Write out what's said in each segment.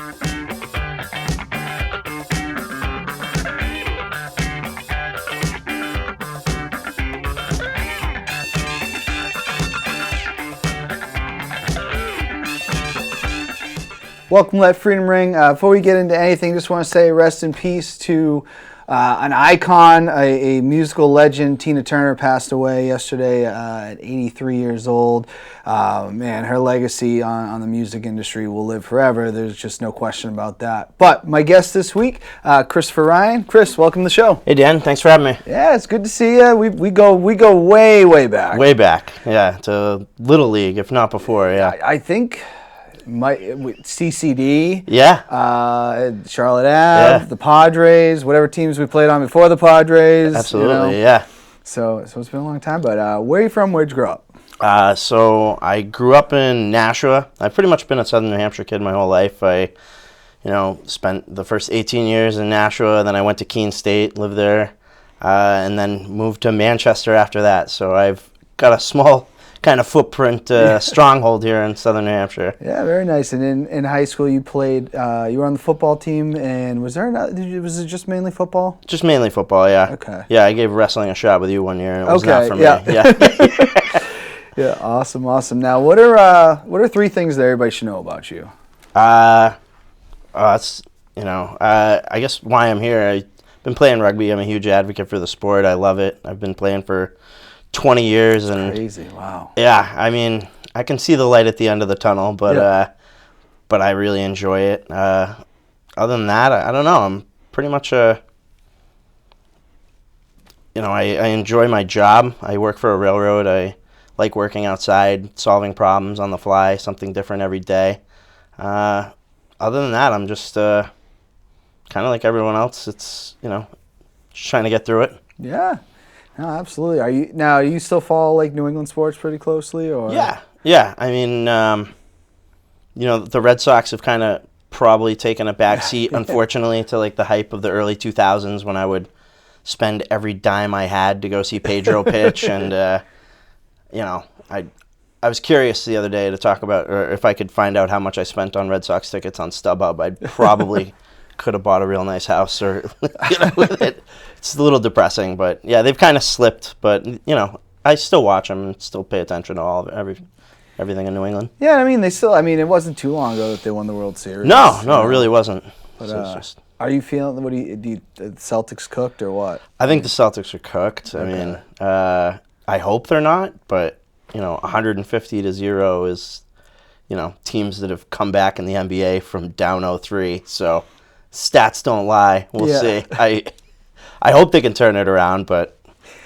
Welcome to Let Freedom Ring. Before we get into anything, just want to say rest in peace to an icon, a musical legend. Tina Turner passed away yesterday at 83 years old. Man, her legacy on the music industry will live forever. There's just no question about that. But my guest this week, Christopher Ryan. Chris, welcome to the show. Hey Dan, thanks for having me. Yeah, it's good to see you. We go way back. Way back, yeah, to Little League, if not before, yeah. I think... CCD, Charlotte Ave, the Padres, whatever teams we played on before the Padres. Absolutely, yeah. So it's been a long time, but where are you from? Where'd you grow up? So I grew up in Nashua. I've pretty much been a Southern New Hampshire kid my whole life. I, spent the first 18 years in Nashua, then I went to Keene State, lived there, and then moved to Manchester after that. So I've got a small kind of footprint stronghold here in Southern New Hampshire. Yeah, very nice. And in high school, you played. You were on the football team, and was it just mainly football? Just mainly football, yeah. Okay. Yeah, I gave wrestling a shot with you one year, and it was not for me. Yeah. Yeah. Yeah, awesome. Now, what are three things that everybody should know about you? It's I guess why I'm here. I've been playing rugby. I'm a huge advocate for the sport. I love it. I've been playing for 20 years. And crazy, wow. Yeah, I mean, I can see the light at the end of the tunnel, but I really enjoy it. Other than that, I don't know. I'm pretty much I enjoy my job. I work for a railroad. I like working outside, solving problems on the fly, something different every day. Other than that, I'm just kind of like everyone else. It's, just trying to get through it. Yeah. No, absolutely. Are you still follow like New England sports pretty closely, or? Yeah. I mean, the Red Sox have kind of probably taken a back seat, unfortunately, to like the hype of the early 2000s when I would spend every dime I had to go see Pedro pitch, and I was curious the other day to talk about, or if I could find out how much I spent on Red Sox tickets on StubHub, I'd probably could have bought a real nice house with it. It's a little depressing, but yeah, they've kind of slipped. But I still watch them and still pay attention to everything in New England. Yeah, I mean, it wasn't too long ago that they won the World Series. No, it really wasn't. But are you feeling? What do you the Celtics cooked or what? I think the Celtics are cooked. Okay. I mean, I hope they're not, but 150-0 is teams that have come back in the NBA from down 0-3. So stats don't lie. We'll see. I hope they can turn it around, but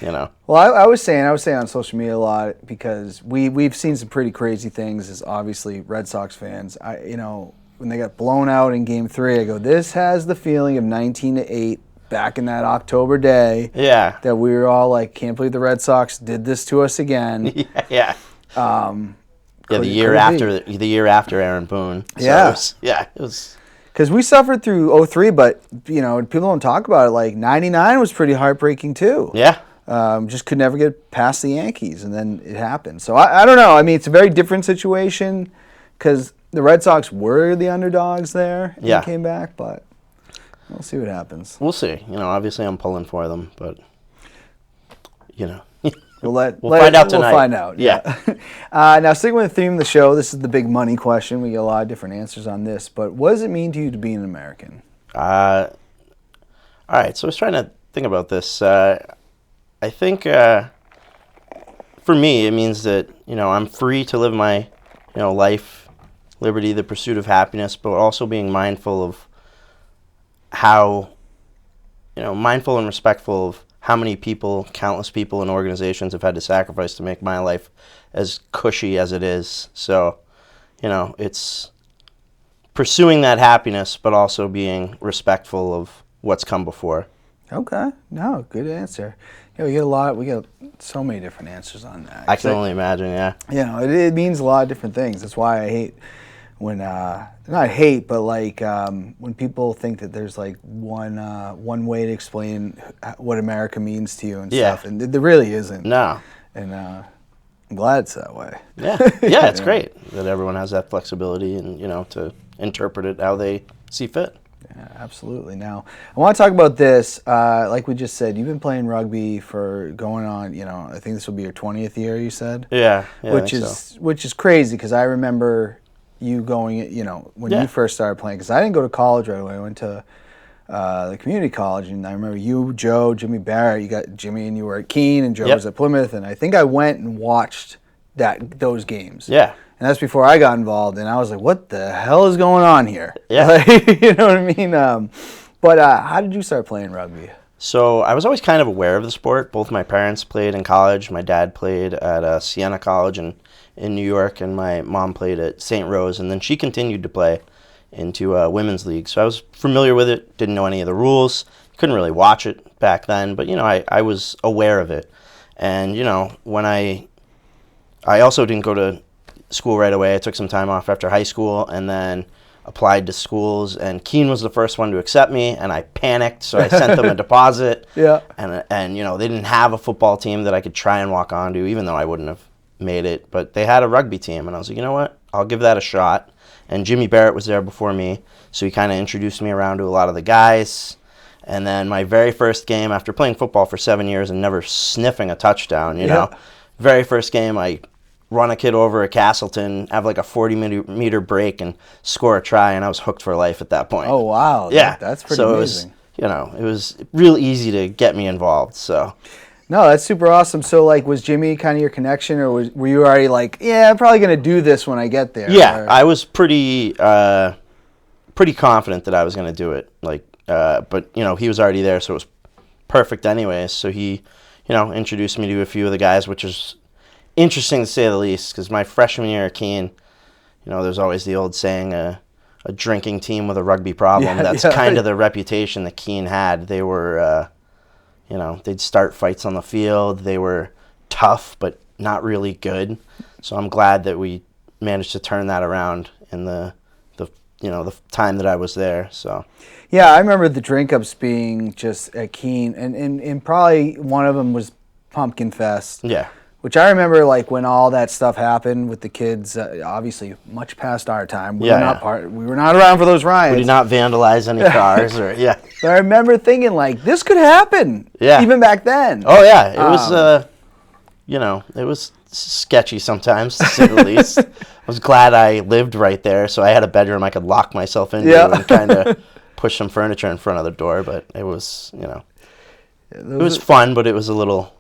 Well, I was saying on social media a lot, because we've seen some pretty crazy things as obviously Red Sox fans. When they got blown out in Game 3, I go, this has the feeling of 19-8 back in that October day. Yeah. That we were all like, can't believe the Red Sox did this to us again. Yeah. The year after Aaron Boone. So it was. Because we suffered through 03, but people don't talk about it. Like 99 was pretty heartbreaking too. Yeah. Just could never get past the Yankees, and then it happened. So I don't know. I mean, it's a very different situation because the Red Sox were the underdogs there and they came back, but we'll see what happens. We'll see. Obviously I'm pulling for them, but We'll find out tonight. We'll find out. Yeah. Now, sticking with the theme of the show, this is the big money question. We get a lot of different answers on this, but what does it mean to you to be an American? All right. So I was trying to think about this. I think for me, it means that I'm free to live my life, liberty, the pursuit of happiness, but also being mindful of how mindful and respectful of how many people, countless people and organizations have had to sacrifice to make my life as cushy as it is. So, it's pursuing that happiness, but also being respectful of what's come before. Okay. No, good answer. We get so many different answers on that. I can only imagine, yeah. It means a lot of different things. That's why I hate when, not hate, but like when people think that there's like one way to explain what America means to you and stuff, and there really isn't. No. And I'm glad it's that way. Yeah, it's great that everyone has that flexibility and to interpret it how they see fit. Yeah, absolutely. Now, I want to talk about this. Like we just said, you've been playing rugby for going on, I think this will be your 20th year, you said? Yeah. Which is crazy, because I remember you going, when you first started playing, because I didn't go to college right away. I went to the community college, and I remember you, Joe, Jimmy Barrett, you got Jimmy, and you were at Keene, and Joe was at Plymouth, and I think I went and watched those games. Yeah. And that's before I got involved, and I was like, what the hell is going on here? Yeah. You know what I mean? But how did you start playing rugby? So I was always kind of aware of the sport. Both my parents played in college. My dad played at Siena College in New York, and my mom played at St. Rose, and then she continued to play into women's league. So I was familiar with it, didn't know any of the rules, couldn't really watch it back then, but, I was aware of it. And, when I also didn't go to school right away. I took some time off after high school and then applied to schools, and Keene was the first one to accept me, and I panicked, so I sent them a deposit. Yeah. And they didn't have a football team that I could try and walk onto, even though I wouldn't have made it, but they had a rugby team, and I was like, you know what, I'll give that a shot. And Jimmy Barrett was there before me, so he kind of introduced me around to a lot of the guys. And then my very first game, after playing football for 7 years and never sniffing a touchdown, very first game, I run a kid over at Castleton, have like a 40-meter break, and score a try, and I was hooked for life at that point. Oh, wow. Yeah. That's pretty amazing. It was real easy to get me involved, so. No, that's super awesome. So, was Jimmy kind of your connection, or were you already like, yeah, I'm probably going to do this when I get there? Yeah, I was pretty confident that I was going to do it. But, he was already there, so it was perfect anyways. So he, introduced me to a few of the guys, which is interesting to say the least, because my freshman year at Keene, there's always the old saying, a drinking team with a rugby problem. That's kind of the reputation that Keene had. They were, they'd start fights on the field. They were tough, but not really good. So I'm glad that we managed to turn that around in the time that I was there. So. Yeah, I remember the drink-ups being just at Keene, and probably one of them was Pumpkin Fest. Yeah. Which I remember, when all that stuff happened with the kids, obviously much past our time. We were not around for those riots. We did not vandalize any cars, But I remember thinking, this could happen. Yeah. Even back then. Oh yeah, it was. It was sketchy sometimes, to say the least. I was glad I lived right there, so I had a bedroom I could lock myself into and kind of push some furniture in front of the door. But it was, it was fun, but it was a little.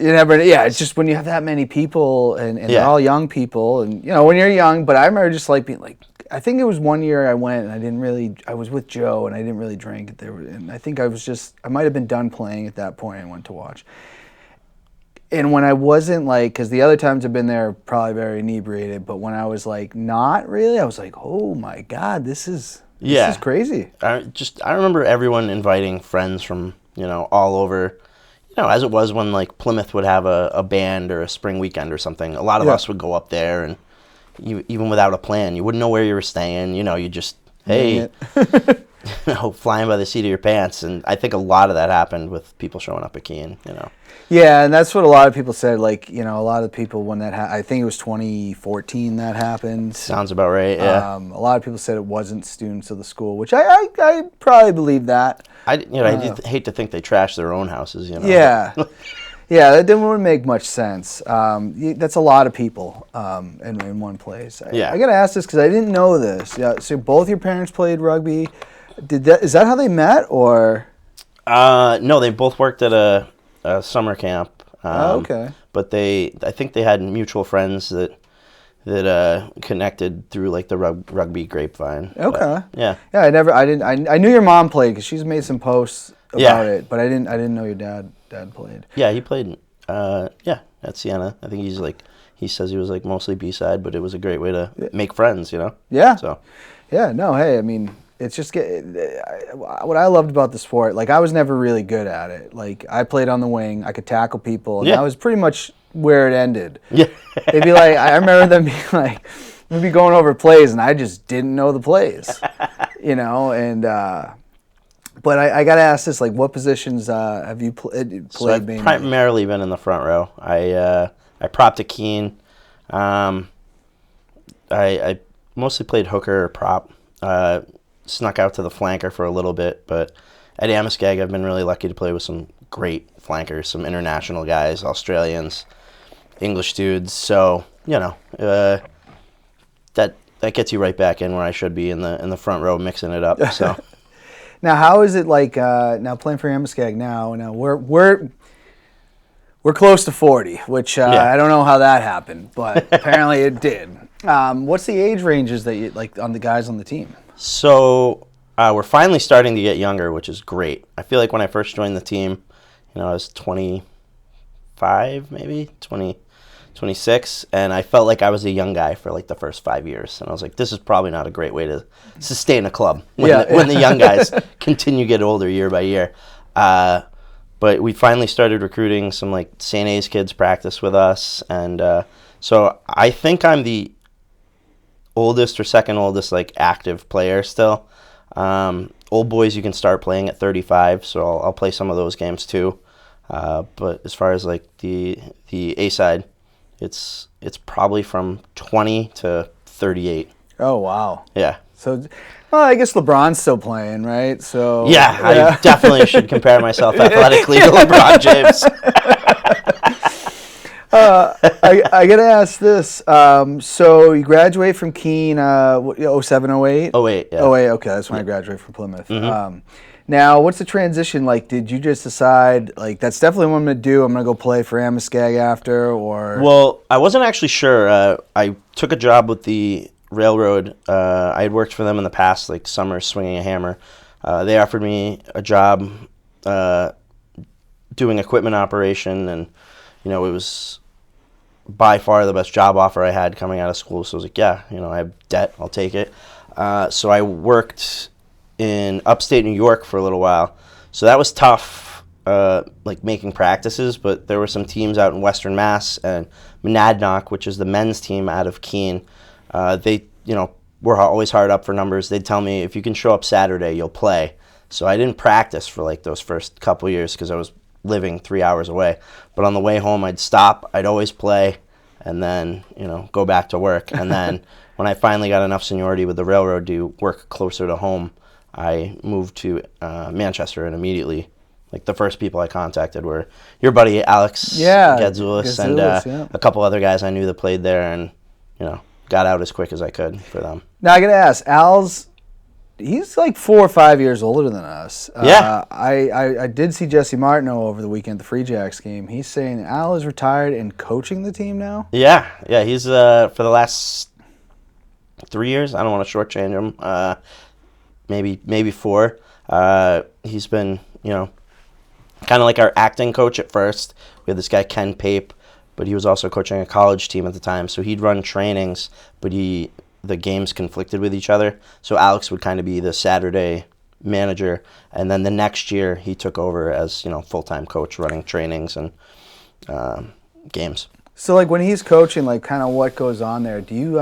It's just when you have that many people and they're all young people, and when you're young. But I remember just being I think it was one year I went and I was with Joe and I didn't really drink there, and I think I might have been done playing at that point and went to watch. And when I wasn't because the other times I've been there probably very inebriated, but when I was not really, I was like, oh my God, this is crazy. I remember everyone inviting friends from all over. As it was when Plymouth would have a band or a spring weekend or something, a lot of us would go up there, and even without a plan, you wouldn't know where you were staying. You just, hey, flying by the seat of your pants. And I think a lot of that happened with people showing up at Keene. Yeah, and that's what a lot of people said. A lot of people when that I think it was 2014 that happened. Sounds about right. Yeah. A lot of people said it wasn't students of the school, which I probably believe that. I hate to think they trash their own houses. Yeah. Yeah, that wouldn't make much sense. That's a lot of people in one place. I got to ask this because I didn't know this. Yeah, so both your parents played rugby. Is that how they met, or? No, they both worked at a summer camp. Okay. But I think they had mutual friends that connected through the rugby grapevine. Okay. But, yeah. Yeah, I knew your mom played because she's made some posts about it, but I didn't know your dad played. Yeah, he played. At Siena. I think he says he was mostly B-side, but it was a great way to make friends. Yeah. So. Yeah. No. Hey, I mean, it's just what I loved about the sport. I was never really good at it. I played on the wing. I could tackle people, and that was pretty much where it ended. Yeah. They'd be I remember them being we'd be going over plays, and I just didn't know the plays, and. But I got to ask this: what positions have you played? So I've primarily been in the front row. I propped a Keene. My mostly played hooker or prop. Snuck out to the flanker for a little bit, but at Amoskeag, I've been really lucky to play with some great flankers, some international guys, Australians, English dudes. So that gets you right back in where I should be in the front row, mixing it up. So now, how is it like now playing for Amoskeag now? Now we're close to 40, which I don't know how that happened, but apparently it did. What's the age ranges that you like on the guys on the team? So we're finally starting to get younger, which is great. I feel like when I first joined the team, I was 25, maybe 26, and I felt like I was a young guy for like the first 5 years. And I was like, this is probably not a great way to sustain a club when the young guys continue to get older year by year. But we finally started recruiting some like St. A's kids practice with us, and so I think I'm the oldest or second oldest like active player still. Old boys you can start playing at 35, so I'll play some of those games too. But as far as like the A side, it's probably from 20 to 38. Oh wow. Yeah. So, well, I guess LeBron's still playing, right? So yeah. I definitely should compare myself athletically to LeBron James. I gotta ask this. So you graduate from Keene, 07, 08? 08, yeah. 08, okay, that's when I graduated from Plymouth. Mm-hmm. Now, what's the transition like? Did you just decide, like, that's definitely what I'm going to do, I'm going to go play for Amoskeag after, or? Well, I wasn't actually sure. I took a job with the railroad. I had worked for them in the past, like summer swinging a hammer. They offered me a job doing equipment operation, and, it was by far the best job offer I had coming out of school. So I was like, yeah, I have debt, I'll take it. So I worked in upstate New York for a little while. So that was tough, like making practices, but there were some teams out in Western Mass and Monadnock, which is the men's team out of Keene. They, were always hard up for numbers. They'd tell me, if you can show up Saturday, you'll play. So I didn't practice for like those first couple years because I was living 3 hours away. But on the way home, I'd stop, I'd always play, and then, go back to work. And then when I finally got enough seniority with the railroad to work closer to home, I moved to Manchester, and immediately, like, the first people I contacted were your buddy Alex Gadzoulis and a couple other guys I knew that played there, and, got out as quick as I could for them. Now, I got to ask, he's like 4 or 5 years older than us. Yeah. I did see Jesse Martineau over the weekend, the Free Jacks game. He's saying Al is retired and coaching the team now? Yeah. He's, for the last 3 years, I don't want to shortchange him, maybe 4. He's been, kind of like our acting coach at first. We had this guy, Ken Pape, but he was also coaching a college team at the time. So he'd run trainings, but the games conflicted with each other. So Alex would kind of be the Saturday manager. And then the next year he took over as, full-time coach running trainings and games. So, like, when he's coaching, like, kind of what goes on there, do you,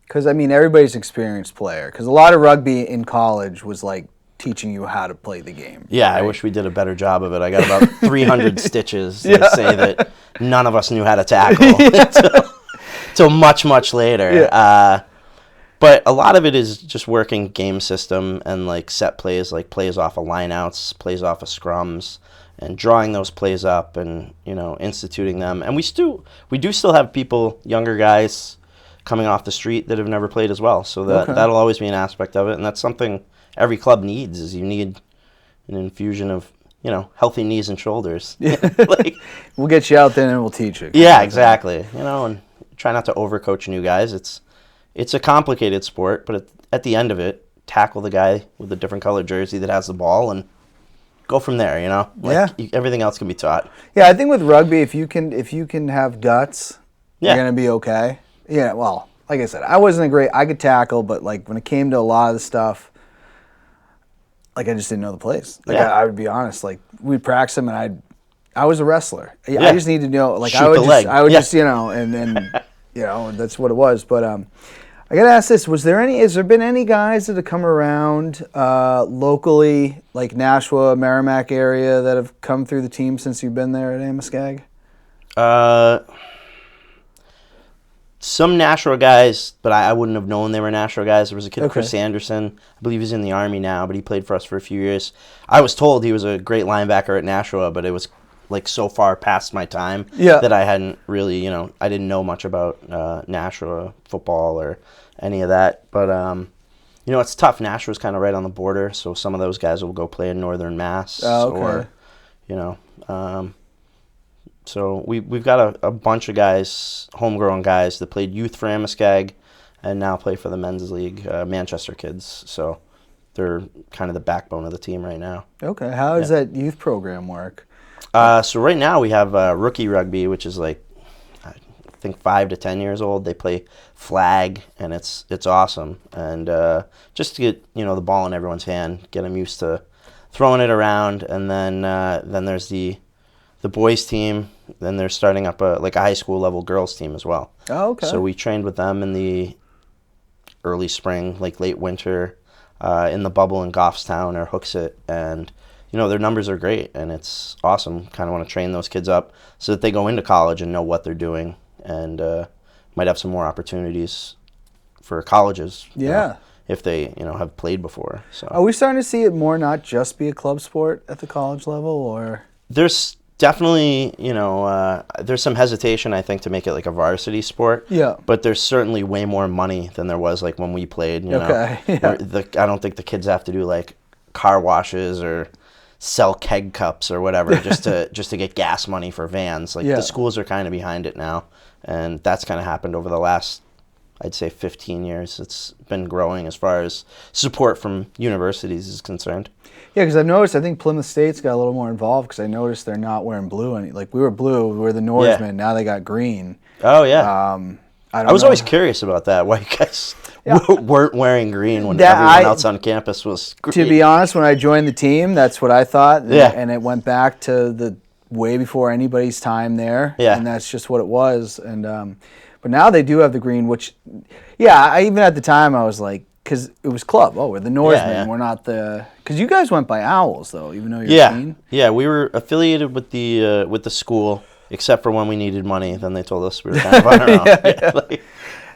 because, everybody's an experienced player. Because a lot of rugby in college was, like, teaching you how to play the game. Yeah, right? I wish we did a better job of it. I got about 300 stitches to say that none of us knew how to tackle until much, much later. Yeah. But a lot of it is just working game system and, like, set plays, like plays off of lineouts, plays off of scrums, and drawing those plays up and, instituting them. And we do still have people, younger guys, coming off the street that have never played as well. So that'll always be an aspect of it, and that's something every club needs. Is you need an infusion of healthy knees and shoulders. Yeah. Like, we'll get you out there and we'll teach you. Yeah, exactly. And try not to overcoach new guys. It's a complicated sport, but at the end of it, tackle the guy with a different colored jersey that has the ball and go from there. Everything else can be taught. Yeah, I think with rugby, if you can have guts, you're gonna be okay. Yeah, well, like I said, I could tackle, but like when it came to a lot of the stuff, like I just didn't know the plays. Like I would be honest, like we'd practice them, and I was a wrestler. I just needed to know, like shoot the leg. I would just and that's what it was. But I gotta ask this: has there been any guys that have come around locally, like Nashua, Merrimack area, that have come through the team since you've been there at Amoskeag? some Nashua guys, but I wouldn't have known they were Nashua guys. There was a kid, Okay. Chris Anderson. I believe he's in the Army now, but he played for us for a few years. I was told he was a great linebacker at Nashua, but it was like so far past my time that I hadn't really, I didn't know much about Nashua football or any of that. But, it's tough. Nashua's kind of right on the border, so some of those guys will go play in Northern Mass. Oh, okay. Or, so we've got a bunch of guys, homegrown guys, that played youth for Amoskeag and now play for the men's league, Manchester kids. So they're kind of the backbone of the team right now. Okay. How does that youth program work? So right now we have rookie rugby, which is like, I think 5 to 10 years old. They play flag, and it's awesome. And just to get the ball in everyone's hand, get them used to throwing it around, and then there's the boys team. Then they're starting up a high school level girls team as well. Oh, okay. So we trained with them in the early spring, like late winter, in the bubble in Goffstown or Hooksett, and their numbers are great, and it's awesome. Kind of want to train those kids up so that they go into college and know what they're doing, and might have some more opportunities for colleges. Yeah. If they have played before. So Are we starting to see it more not just be a club sport at the college level, or? there's definitely there's some hesitation, I think, to make it like a varsity sport. Yeah. But there's certainly way more money than there was like when we played. Okay. Yeah. I don't think the kids have to do like car washes or sell keg cups or whatever just to get gas money for vans. Like the schools are kind of behind it now, and that's kind of happened over the last, I'd say, 15 years. It's been growing as far as support from universities is concerned. Yeah, because I've noticed, I think Plymouth State's got a little more involved, because I noticed they're not wearing blue. Like, we were blue, we were the Norsemen, now they got green. Oh, yeah. I was always curious about that, why you guys weren't wearing green when everyone else on campus was green. To be honest, when I joined the team, that's what I thought. Yeah. And it went back to the way before anybody's time there. Yeah. And that's just what it was. And but now they do have the green, which, even at the time I was like, because it was club. Oh, we're the Norsemen. We're not the... Because you guys went by Owls, though, even though you're Keene. Yeah, we were affiliated with the school, except for when we needed money. Then they told us we were kind of on our own.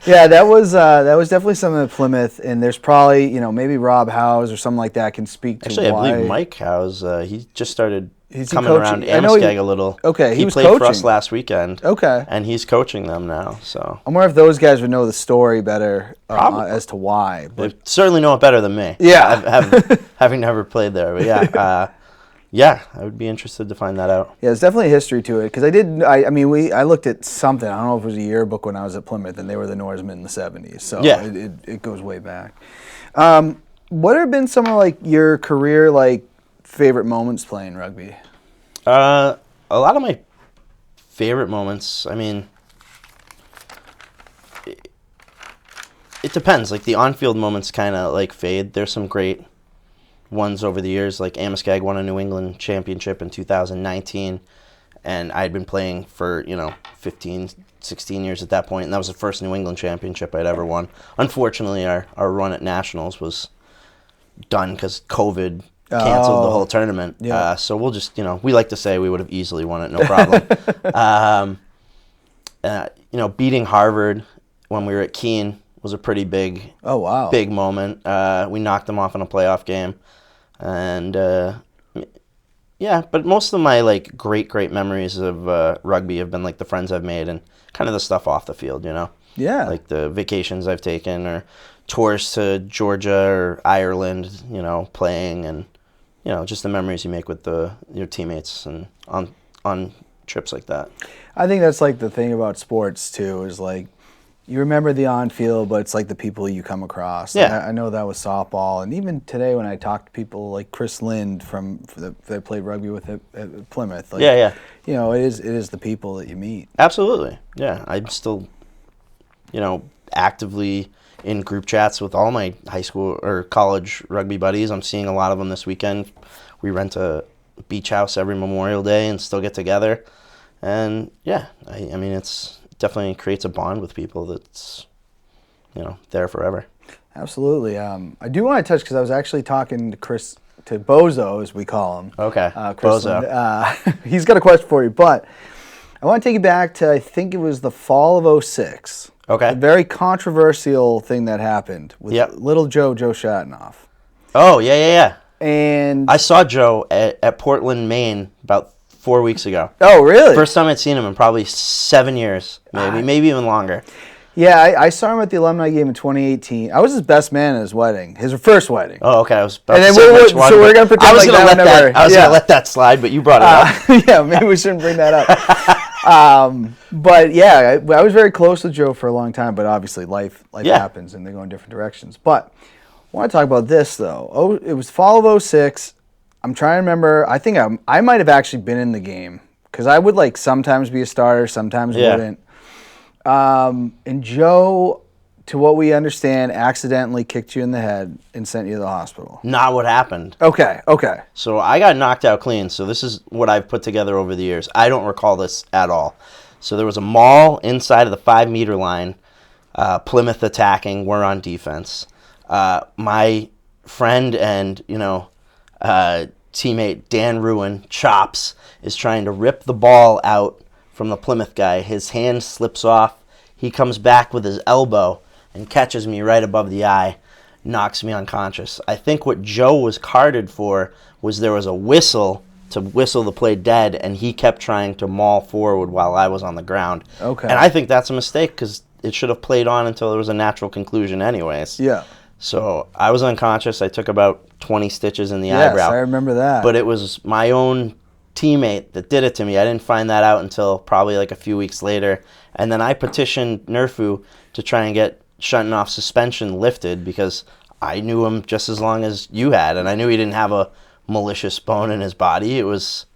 That was definitely something at Plymouth, and there's probably, maybe Rob Howes or something like that can speak to Actually, why. I believe Mike Howes, he just started Is he coming coaching? around I know Amoskeag a little. Okay, he was played for us coaching. last weekend. Okay. And he's coaching them now, so. I'm wondering if those guys would know the story better Probably. as to why. They certainly know it better than me. Yeah. Having never played there, but I would be interested to find that out. Yeah, there's definitely a history to it, because I looked at something, I don't know if it was a yearbook when I was at Plymouth, and they were the Norsemen in the 70s, so it goes way back. What have been some of like your career favorite moments playing rugby? A lot of my favorite moments, it depends. Like the on-field moments kind of fade. There's some great ones over the years, like Amoskeag won a New England championship in 2019, and I'd been playing for 15, 16 years at that point, and that was the first New England championship I'd ever won. Unfortunately, our run at nationals was done because COVID canceled the whole tournament. Yeah. So we'll just we like to say we would have easily won it, no problem. Beating Harvard when we were at Keene was a pretty big big moment. We knocked them off in a playoff game. And but most of my great memories of rugby have been the friends I've made and kind of the stuff off the field, Yeah. like the vacations I've taken or tours to Georgia or Ireland, playing, and just the memories you make with your teammates and on trips like that. I think that's the thing about sports too, is you remember the on-field, but it's the people you come across. I know that was softball, and even today when I talk to people like Chris Lind that played rugby with at Plymouth. It is the people that you meet. Absolutely, yeah. I'm still, actively in group chats with all my high school or college rugby buddies. I'm seeing a lot of them this weekend. We rent a beach house every Memorial Day and still get together, and it's definitely creates a bond with people that's there forever. Absolutely. I do want to touch, because I was actually talking to Bozo, as we call him. Okay. Bozo. He's got a question for you, but I want to take you back to, I think it was the fall of 06. Okay. A very controversial thing that happened with little Joe Shatanoff. Oh, yeah. And I saw Joe at Portland, Maine about 4 weeks ago. Oh, really? First time I'd seen him in probably 7 years, maybe even longer. Yeah, I saw him at the alumni game in 2018. I was his best man at his wedding, his first wedding. Oh, okay. I was about And to then say which one, so we're gonna pretend like that never. I was gonna let that slide, but you brought it up. Yeah, maybe we shouldn't bring that up. But yeah, I was very close with Joe for a long time. But obviously, life happens, and they go in different directions. But I want to talk about this though. It was fall of 06. I'm trying to remember. I think I might have actually been in the game because I would like sometimes be a starter, sometimes wouldn't. And Joe, to what we understand, accidentally kicked you in the head and sent you to the hospital. Not what happened. Okay. So I got knocked out clean. So this is what I've put together over the years. I don't recall this at all. So there was a maul inside of the 5-meter line. Plymouth attacking. We're on defense. My friend and teammate Dan Ruin, Chops, is trying to rip the ball out from the Plymouth guy. His hand slips off. He comes back with his elbow and catches me right above the eye, knocks me unconscious. I think what Joe was carded for was there was a whistle to whistle the play dead, and he kept trying to maul forward while I was on the ground. Okay. And I think that's a mistake because it should have played on until there was a natural conclusion anyways. Yeah. So I was unconscious. I took about 20 stitches in the eyebrow. Yes, I remember that. But it was my own teammate that did it to me. I didn't find that out until probably like a few weeks later. And then I petitioned Nerfu to try and get Shatanoff's suspension lifted because I knew him just as long as you had. And I knew he didn't have a malicious bone in his body. It was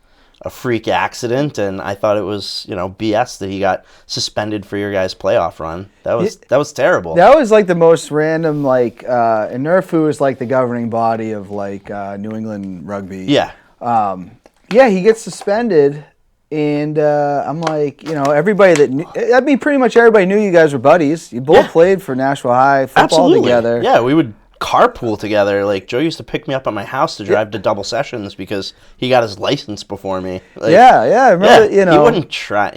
a freak accident, and I thought it was, BS that he got suspended for your guys' playoff run. That was terrible. That was like the most random, and NERFU is like the governing body of New England rugby. Yeah. Yeah, he gets suspended, and I'm like, everybody that knew, pretty much everybody knew you guys were buddies. You both played for Nashville High football together. Yeah, we would carpool together. Like, Joe used to pick me up at my house to drive to double sessions because he got his license before me. Like, I remember, he wouldn't try,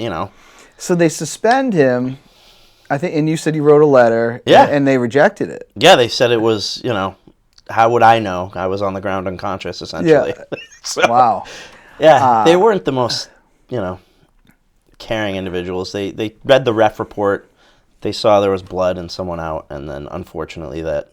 So they suspend him, I think, and you said you wrote a letter, and they rejected it. Yeah, they said it was, how would I know? I was on the ground unconscious, essentially. Yeah. So, wow. Yeah, they weren't the most, caring individuals. They read the ref report, they saw there was blood and someone out, and then unfortunately that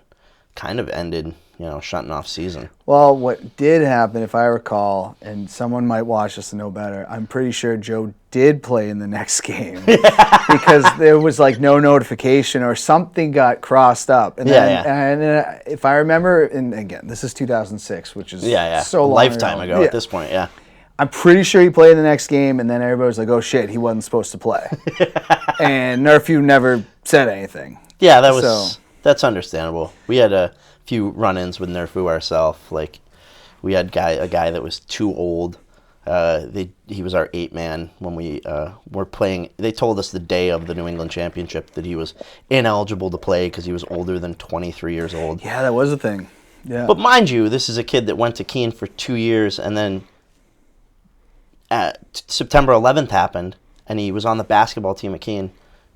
kind of ended, Shatanoff's season. Well, what did happen, if I recall, and someone might watch this and know better, I'm pretty sure Joe did play in the next game because there was no notification or something got crossed up. And then if I remember, and again, this is 2006, which is so long lifetime ago at this point, yeah. I'm pretty sure he played in the next game, and then everybody was like, oh shit, he wasn't supposed to play. And Nerfu never said anything. Yeah, that's understandable. We had a few run-ins with Nerfu ourselves. Like, we had a guy that was too old. He was our 8-man when we were playing. They told us the day of the New England Championship that he was ineligible to play because he was older than 23 years old. Yeah, that was a thing. Yeah. But mind you, this is a kid that went to Keene for 2 years, and then September 11th happened, and he was on the basketball team at Keene,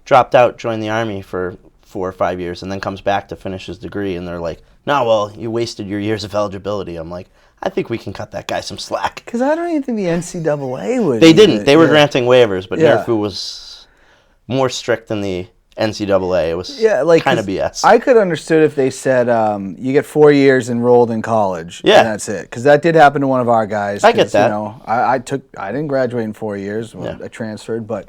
dropped out, joined the Army for 4 or 5 years, and then comes back to finish his degree, and they're like, no, well, you wasted your years of eligibility. I'm like, I think we can cut that guy some slack. Because I don't even think the NCAA would. They didn't. They were granting waivers, but Nerfu was more strict than the NCAA. It was kind of BS. I could understood if they said you get 4 years enrolled in college, and that's it. Because that did happen to one of our guys. I get that. I didn't graduate in 4 years. I transferred, but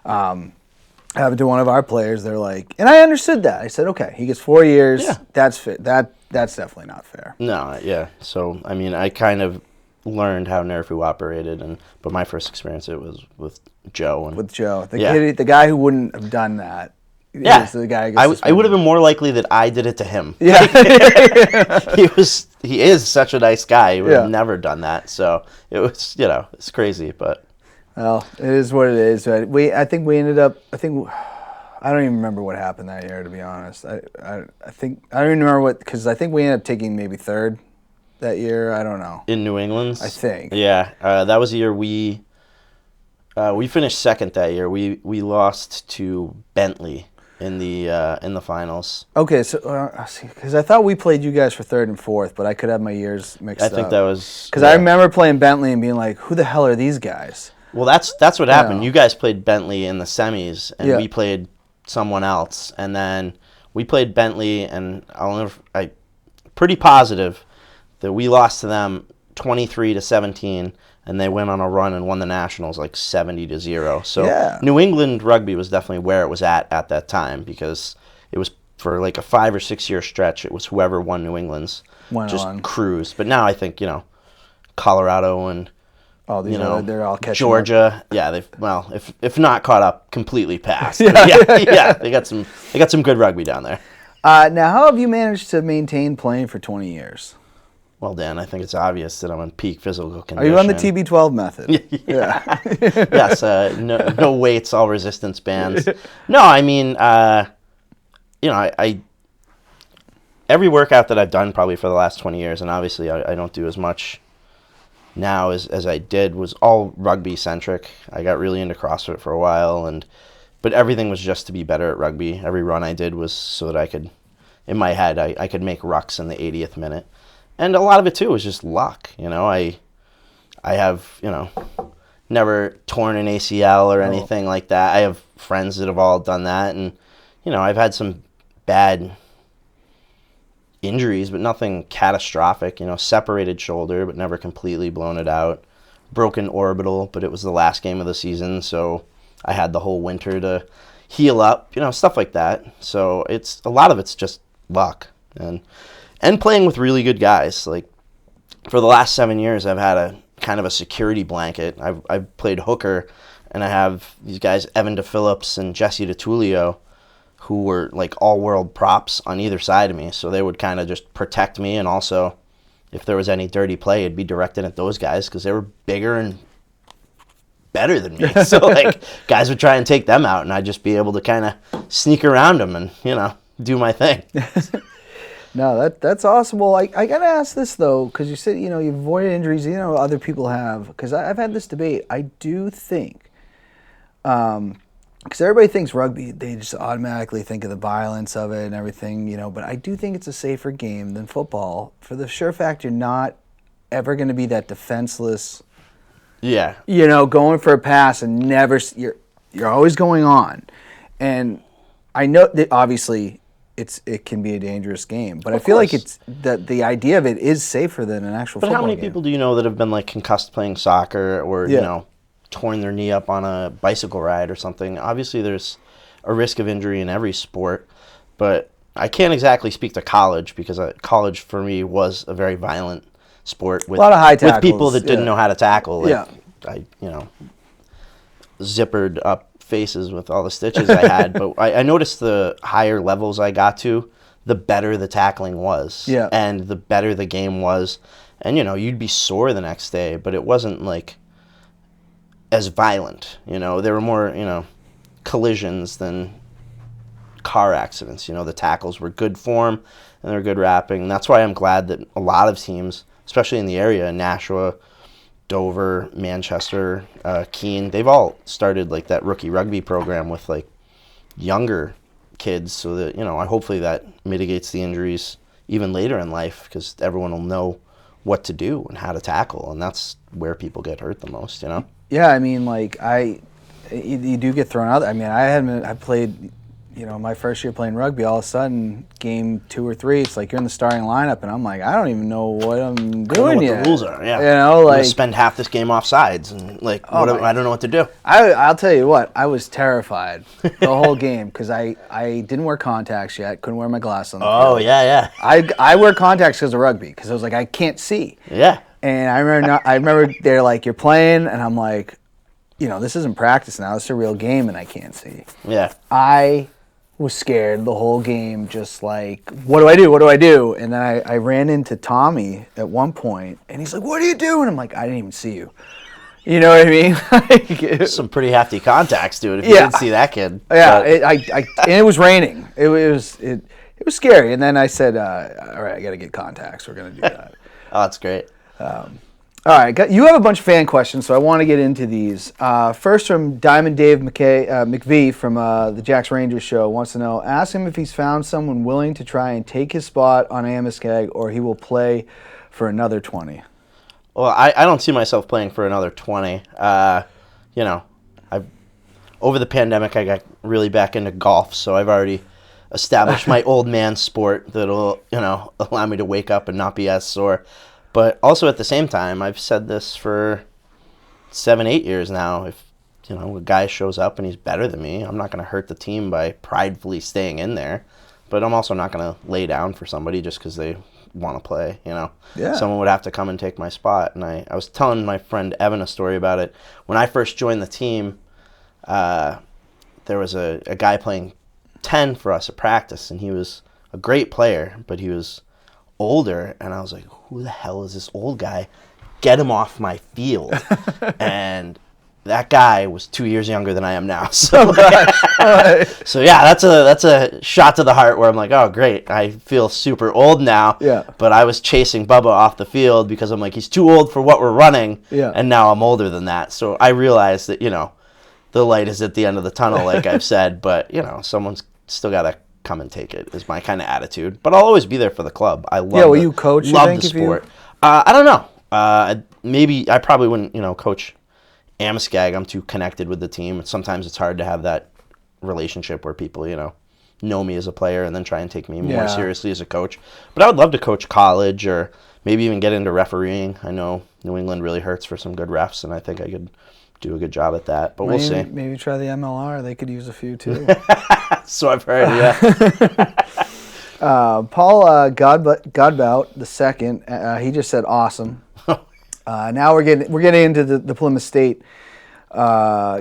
happened to one of our players. They're like, and I understood that. I said, okay, he gets 4 years. Yeah. That's fit. That's definitely not fair. No, yeah. So I kind of learned how Nerfu operated, but my first experience it was with Joe. With Joe, the guy who wouldn't have done that. Yeah, the guy. I would have been more likely that I did it to him. Yeah, he is such a nice guy. He would have never done that. So it was, it's crazy, but. Well, it is what it is. I think we ended up. I don't even remember what happened that year, to be honest. I don't even remember what, because I think we ended up taking maybe third that year. I don't know. In New England, I think. Yeah, that was the year we finished second that year. We lost to Bentley. in the finals. Okay, so because I thought we played you guys for third and fourth, but I could have my years mixed up. I think that was because I remember playing Bentley and being like, "Who the hell are these guys?" Well, that's what happened. Yeah. You guys played Bentley in the semis, and Yeah. we played someone else, and then we played Bentley, and I'm pretty positive that we lost to them 23-17, and they went on a run and won the Nationals like 70-0. So Yeah. New England rugby was definitely where it was at that time, because it was for like a 5 or 6 year stretch. It was whoever won New England's Went just on. cruised. But now I think Colorado and Oh, these they're all catching Georgia, yeah, if not caught up, completely passed. Yeah. Yeah, they got some good rugby down there. up. Now, how have you managed to maintain playing for 20 years? Well, Dan, I think it's obvious that I'm in peak physical condition. Are you on the TB12 method? Yeah. Yes, no weights, all resistance bands. No, I mean, I every workout that I've done probably for the last 20 years, and obviously I don't do as much now as I did, was all rugby centric. I got really into CrossFit for a while, but everything was just to be better at rugby. Every run I did was so that I could, in my head, I could make rucks in the 80th minute. And a lot of it too was just luck. I have, never torn an ACL or anything like that. I have friends that have all done that, and I've had some bad injuries, but nothing catastrophic. Separated shoulder, but never completely blown it out. Broken orbital, but it was the last game of the season, so I had the whole winter to heal up. Stuff like that. So a lot of it's just luck and playing with really good guys. Like for the last 7 years, I've had a kind of a security blanket. I've played hooker, and I have these guys Evan DePhillips and Jesse DeTulio, who were like all-world props on either side of me. So they would kind of just protect me, and also if there was any dirty play, it'd be directed at those guys because they were bigger and better than me. So like guys would try and take them out, and I'd just be able to kind of sneak around them and do my thing. No, that's awesome. Well, I got to ask this, though, because you said, you've avoided injuries, other people have. Because I've had this debate. I do think, because everybody thinks rugby, they just automatically think of the violence of it and everything, but I do think it's a safer game than football for the sure fact you're not ever going to be that defenseless, Yeah. Going for a pass and never, you're always going on. And I know that obviously it can be a dangerous game, but I feel like it's the idea of it is safer than an actual football game. But how many people do you know that have been like concussed playing soccer, or torn their knee up on a bicycle ride or something? Obviously there's a risk of injury in every sport, but I can't exactly speak to college, because college for me was a very violent sport with a lot of high tackles, with people that didn't know how to tackle. Like, Yeah. I zippered up faces with all the stitches I had, but I noticed the higher levels I got to, the better the tackling was, and the better the game was, and you'd be sore the next day, but it wasn't like as violent. There were more collisions than car accidents. The tackles were good form and they were good wrapping, and that's why I'm glad that a lot of teams, especially in the area, Nashua, Dover, Manchester, Keene, they've all started like that rookie rugby program with like younger kids, so that hopefully that mitigates the injuries even later in life, because everyone will know what to do and how to tackle, and that's where people get hurt the most. Yeah, I mean, like you do get thrown out. I mean, I played, my first year playing rugby. All of a sudden, game 2 or 3, it's like you're in the starting lineup, and I'm like, I don't even know what I'm doing yet. What the rules are, yeah. I'm gonna spend half this game off sides, and like, I don't know what to do. I'll tell you what, I was terrified the whole game, because I didn't wear contacts yet, couldn't wear my glasses on the field. Oh yeah. I wear contacts because of rugby, because I was like, I can't see. Yeah. And I remember they're like, you're playing, and I'm like, this isn't practice now, it's a real game, and I can't see. Yeah. I was scared the whole game, just like, what do I do? And then I ran into Tommy at one point, and he's like, what are you doing? I'm like, I didn't even see you. You know what I mean? Some pretty hefty contacts, dude, if you didn't see that kid. Yeah, and it was raining. It was scary. And then I said, all right, I got to get contacts. We're going to do that. Oh, that's great. All right, you have a bunch of fan questions, so I want to get into these. First from Diamond Dave McVie from the Jacks Rangers show wants to know, ask him if he's found someone willing to try and take his spot on Amiskag, or he will play for another 20. Well, I don't see myself playing for another 20. Over the pandemic, I got really back into golf, so I've already established my old man sport that'll, allow me to wake up and not be as sore. But also at the same time, I've said this for 7-8 years now. If, a guy shows up and he's better than me, I'm not going to hurt the team by pridefully staying in there. But I'm also not going to lay down for somebody just because they want to play, Yeah. Someone would have to come and take my spot. And I was telling my friend Evan a story about it. When I first joined the team, there was a guy playing 10 for us at practice, and he was a great player, but he was older, and I was like, who the hell is this old guy? Get him off my field. And that guy was 2 years younger than I am now. So, so yeah, that's a shot to the heart where I'm like, oh, great. I feel super old now. Yeah. But I was chasing Bubba off the field because I'm like, he's too old for what we're running. Yeah. And now I'm older than that. So I realized that, the light is at the end of the tunnel, like I've said. But, someone's still got to come and take it is my kind of attitude. But I'll always be there for the club. I love will you coach, you love think, the if you- sport. I don't know. Maybe I probably wouldn't, coach Amiskag. I'm too connected with the team. Sometimes it's hard to have that relationship where people, know me as a player and then try and take me more seriously as a coach. But I would love to coach college or maybe even get into refereeing. I know New England really hurts for some good refs, and I think I could do a good job at that. But we'll see. Maybe try the MLR. They could use a few too. So I've heard, yeah. Paul Godbout the second, he just said awesome. Now we're getting into the Plymouth State,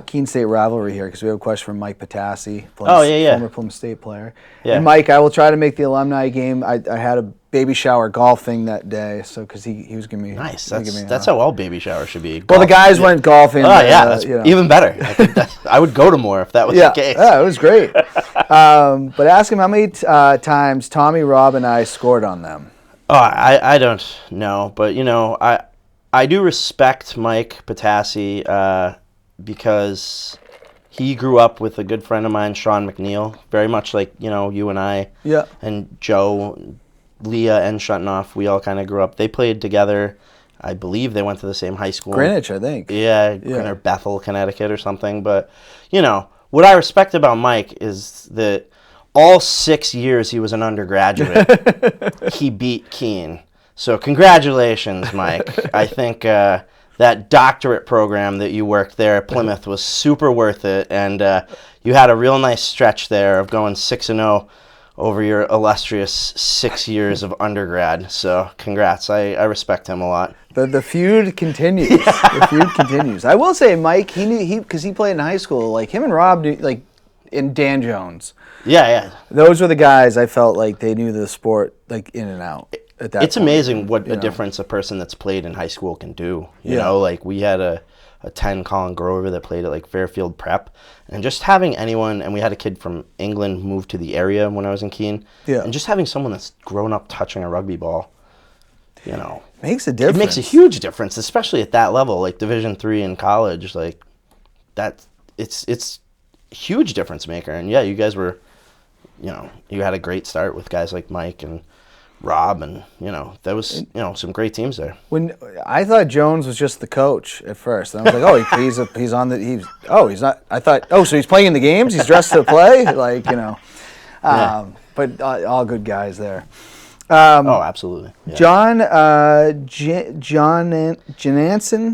Keene State rivalry here because we have a question from Mike Patassi, former Plymouth State player. Yeah. And Mike, I will try to make the alumni game. I had a baby shower golfing that day, so because he was giving me nice. That's how all baby showers should be. Well, the guys went golfing. Oh yeah, that's even better. I think I would go to more if that was the case. Yeah, it was great. But ask him how many times Tommy, Rob, and I scored on them. Oh, I don't know, but I do respect Mike Patassi because he grew up with a good friend of mine, Sean McNeil, very much like you and I, and Joe, Leah, and Shuntoff. We all kind of grew up. They played together. I believe they went to the same high school. Greenwich, I think. Yeah. Or Bethel, Connecticut, or something. But what I respect about Mike is that all 6 years he was an undergraduate, he beat Keene. So congratulations, Mike. I think that doctorate program that you worked there at Plymouth was super worth it, and you had a real nice stretch there of going 6-0 over your illustrious 6 years of undergrad. So congrats. I respect him a lot. The feud continues. The feud continues. I will say, Mike, he because he played in high school, like him and Rob, and Dan Jones. Yeah. Those were the guys I felt like they knew the sport like in and out. It's amazing what a difference a person that's played in high school can do. You know, like we had a 10, Colin Grover, that played at like Fairfield Prep, and just having anyone, and we had a kid from England move to the area when I was in Keene, and just having someone that's grown up touching a rugby ball, makes a difference. It makes a huge difference, especially at that level, like Division III in college, like that. It's a huge difference maker. And yeah, you guys were, you had a great start with guys like Mike and Rob, and there was some great teams there. When I thought Jones was just the coach at first, and I was like, he's on the he's not. I thought, so he's playing in the games. He's dressed to play, But all good guys there. Absolutely. Yeah.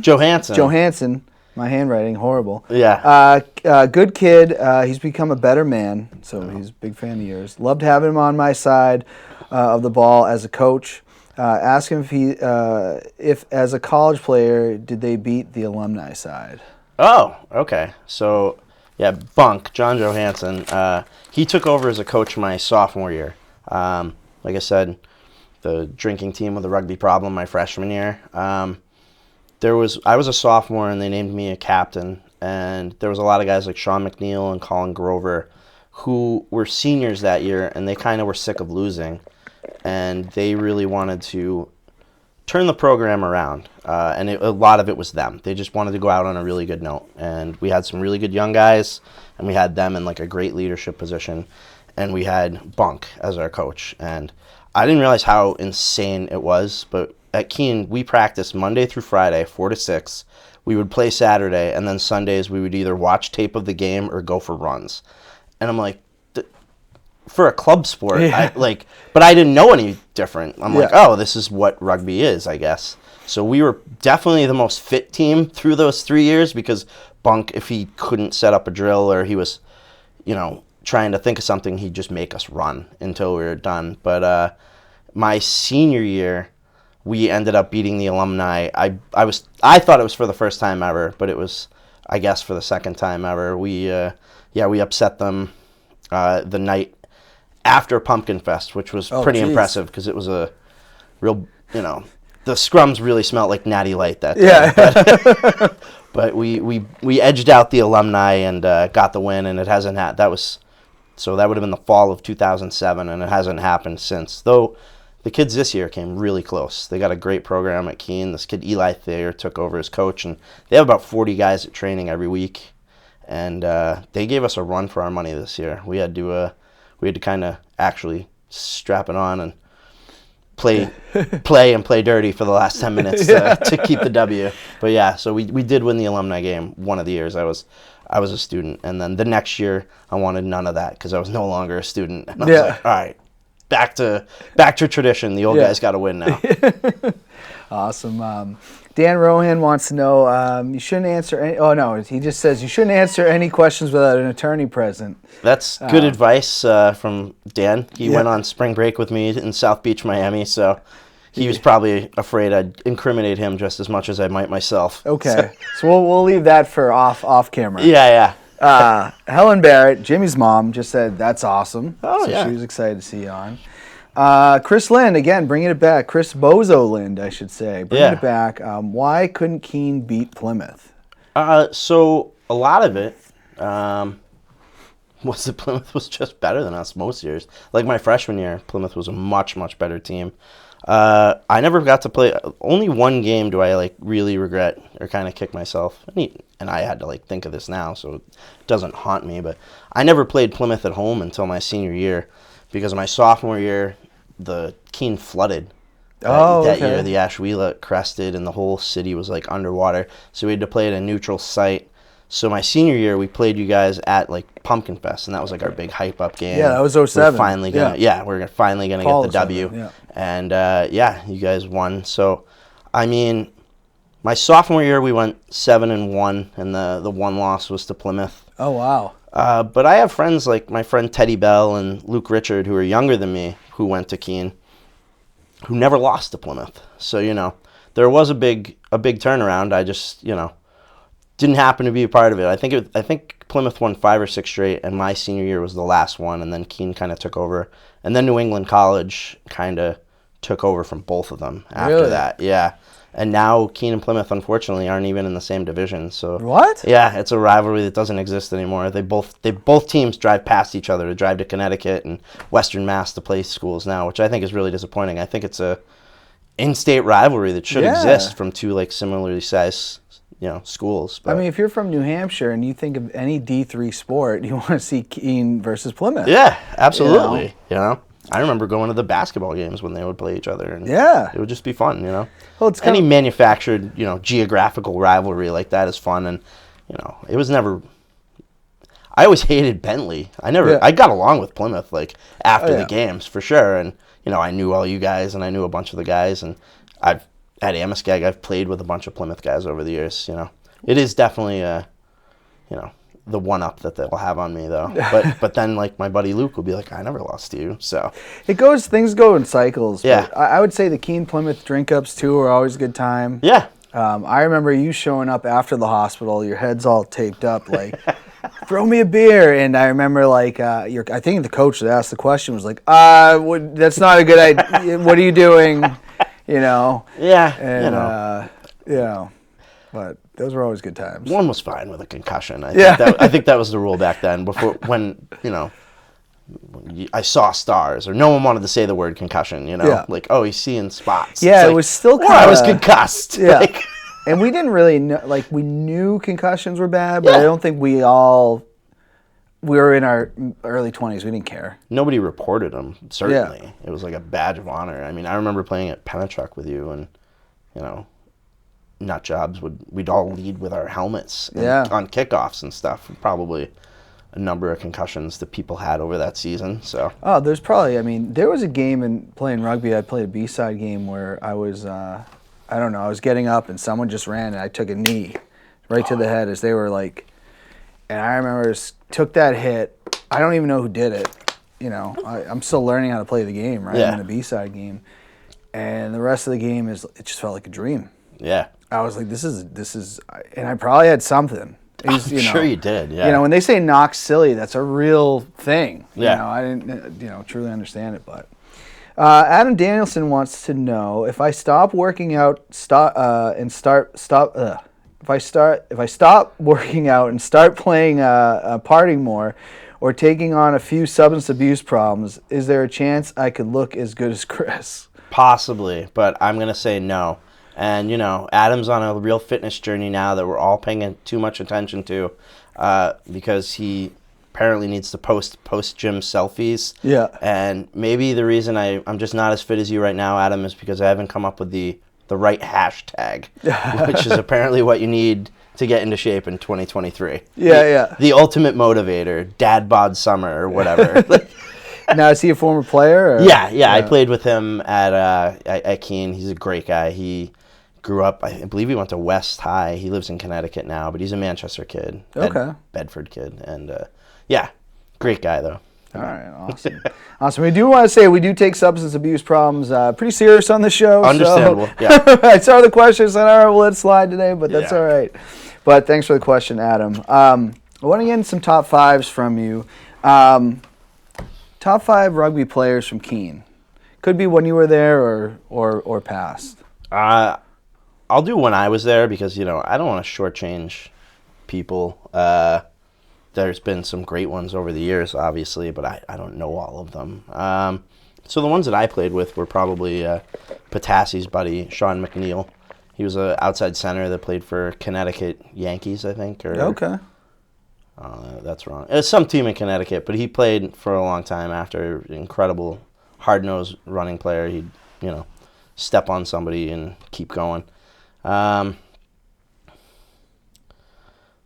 Johansson. My handwriting horrible. Yeah. Good kid. He's become a better man, so he's a big fan of yours. Loved having him on my side of the ball as a coach. Ask him if as a college player, did they beat the alumni side? Oh, okay. So, yeah, Bunk, John Johansson, he took over as a coach my sophomore year. Like I said, the drinking team with a rugby problem my freshman year. I was a sophomore, and they named me a captain, and there was a lot of guys like Sean McNeil and Colin Grover who were seniors that year, and they kind of were sick of losing, and they really wanted to turn the program around, and a lot of it was them. They just wanted to go out on a really good note, and we had some really good young guys, and we had them in like a great leadership position, and we had Bunk as our coach, and I didn't realize how insane it was, but at Keene, we practiced Monday through Friday, 4 to 6. We would play Saturday, and then Sundays we would either watch tape of the game or go for runs. And I'm like, for a club sport, Yeah. but I didn't know any different. I'm like, oh, this is what rugby is, I guess. So we were definitely the most fit team through those 3 years because Bunk, if he couldn't set up a drill or he was, trying to think of something, he'd just make us run until we were done. But my senior year, we ended up beating the alumni. I thought it was for the first time ever, but it was, I guess, for the second time ever. We upset them the night after Pumpkin Fest, which was pretty impressive because it was a real, the scrums really smelled like Natty Light that day. Yeah. But we edged out the alumni and got the win, and it hasn't had so that would have been the fall of 2007, and it hasn't happened since. Though the kids this year came really close. They got a great program at Keene. This kid Eli Thayer took over as coach, and they have about 40 guys at training every week, and they gave us a run for our money this year. We had to kind of actually strap it on and play dirty for the last 10 minutes to keep the W. But yeah, so we did win the alumni game one of the years I was a student, and then the next year I wanted none of that because I was no longer a student. And I was like, all right, back to tradition. The old guys got to win now. Awesome. Dan Rohan wants to know, you shouldn't answer any, he just says you shouldn't answer any questions without an attorney present. That's good advice from Dan. He went on spring break with me in South Beach, Miami, so he was probably afraid I'd incriminate him just as much as I might myself. Okay, so we'll leave that for off camera. Yeah. Helen Barrett, Jimmy's mom, just said that's awesome. Oh, so she was excited to see you on. Chris Lind, again, bringing it back. Chris Bozo Lind, I should say. Bringing it back. Why couldn't Keene beat Plymouth? So a lot of it was that Plymouth was just better than us most years. Like my freshman year, Plymouth was a much, much better team. I never got to play. Only one game do I really regret or kind of kick myself. And I had to think of this now, so it doesn't haunt me. But I never played Plymouth at home until my senior year because my sophomore year, the Keene flooded. That year, the Ashwila crested and the whole city was underwater. So we had to play at a neutral site. So my senior year, we played you guys at Pumpkin Fest, and that was our big hype up game. Yeah, that was 07. We're finally gonna get the W. Yeah. And you guys won. So, I mean, my sophomore year we went 7-1, and the one loss was to Plymouth. Oh wow. But I have friends like my friend Teddy Bell and Luke Richard who are younger than me who went to Keene, who never lost to Plymouth. So there was a big turnaround. I just didn't happen to be a part of it. I think Plymouth won 5 or 6 straight, and my senior year was the last one, and then Keene kind of took over, and then New England College kind of took over from both of them after that. Yeah. And now Keene and Plymouth, unfortunately, aren't even in the same division. So what? Yeah, it's a rivalry that doesn't exist anymore. Both teams drive past each other to drive to Connecticut and Western Mass to play schools now, which I think is really disappointing. I think it's a in-state rivalry that should exist from two similarly sized schools. But, I mean, if you're from New Hampshire and you think of any D3 sport, you want to see Keene versus Plymouth. Yeah, absolutely. I remember going to the basketball games when they would play each other, and it would just be fun. Well, it's any manufactured, geographical rivalry like that is fun, and it was never. I always hated Bentley. I got along with Plymouth after the games for sure, and I knew all you guys, and I knew a bunch of the guys, and I've at Amoskeag I've played with a bunch of Plymouth guys over the years. It is definitely the one-up that they'll have on me, though. But then, my buddy Luke will be like, I never lost to you, so. Things go in cycles. Yeah. I would say the Keene-Plymouth drink-ups, too, are always a good time. Yeah. I remember you showing up after the hospital, your head's all taped up, throw me a beer. And I remember, I think the coach that asked the question was that's not a good idea. What are you doing? Yeah. And, but those were always good times. One was fine with a concussion. I think that was the rule back then. Before when I saw stars, or no one wanted to say the word concussion, Yeah. like, oh, he's seeing spots. Yeah, It's it like, was still or kind I of... was concussed. Yeah. Like, And we didn't really know, like, we knew concussions were bad, but Yeah. I don't think we were in our early 20s. We didn't care. nobody reported them, certainly. It was like a badge of honor. I mean, I remember playing at Pennachuck with you, and, nut jobs we'd all lead with our helmets on kickoffs and stuff. Probably a number of concussions that people had over that season. So Oh, there's probably, there was a game in playing rugby, I played a B-side game where I was, I don't know, I was getting up and someone just ran and I took a knee right to the head as they were like, and I remember took that hit. I don't even know who did it. I'm still learning how to play the game, right? Yeah. I'm in a B-side game. And the rest of the game it just felt like a dream. yeah, I was like, this is, and I probably had something. I'm sure you did. Yeah, When they say knock silly, that's a real thing. Yeah. I didn't, truly understand it, but. Adam Danielson wants to know if I stop working out, if I stop working out and start playing, partying more, or taking on a few substance abuse problems, is there a chance I could look as good as Chris? possibly, but I'm gonna say no. And Adam's on a real fitness journey now that we're all paying too much attention to, because he apparently needs to post gym selfies. Yeah. And maybe the reason I'm just not as fit as you right now, Adam, is because I haven't come up with the right hashtag, which is apparently what you need to get into shape in 2023. Yeah. The ultimate motivator, dad bod summer or whatever. Now, is he a former player? Or? Yeah. I played with him at Keene. He's a great guy. He grew up, I believe he went to West High. He lives in Connecticut now, but he's a Manchester kid. Bedford kid. And great guy though. All right, awesome. Awesome. We do want to say we do take substance abuse problems pretty serious on the show. Understandable. So, Yeah. I saw the questions and I will let it slide today, but that's Yeah. all right. But thanks for the question, Adam. I want to get some top fives from you. Top 5 rugby players from Keene. Could be when you were there or past. I'll do when I was there because, I don't want to shortchange people. There's been some great ones over the years, obviously, but I don't know all of them. So the ones that I played with were probably Patassi's buddy, Sean McNeil. He was an outside center that played for Connecticut Yankees, I think. Okay. That's wrong. It's some team in Connecticut, but he played for a long time after. Incredible, hard-nosed running player. He'd, step on somebody and keep going.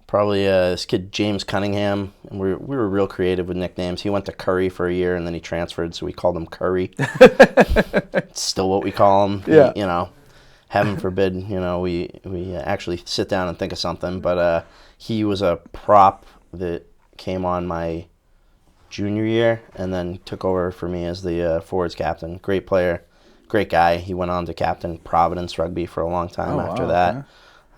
Probably this kid, James Cunningham. And we were real creative with nicknames. He went to Curry for a year, and then he transferred, so we called him Curry. It's still what we call him. Yeah. Heaven forbid, we actually sit down and think of something. But he was a prop that came on my junior year and then took over for me as the forwards captain. Great player, great guy. He went on to captain Providence Rugby for a long time after that.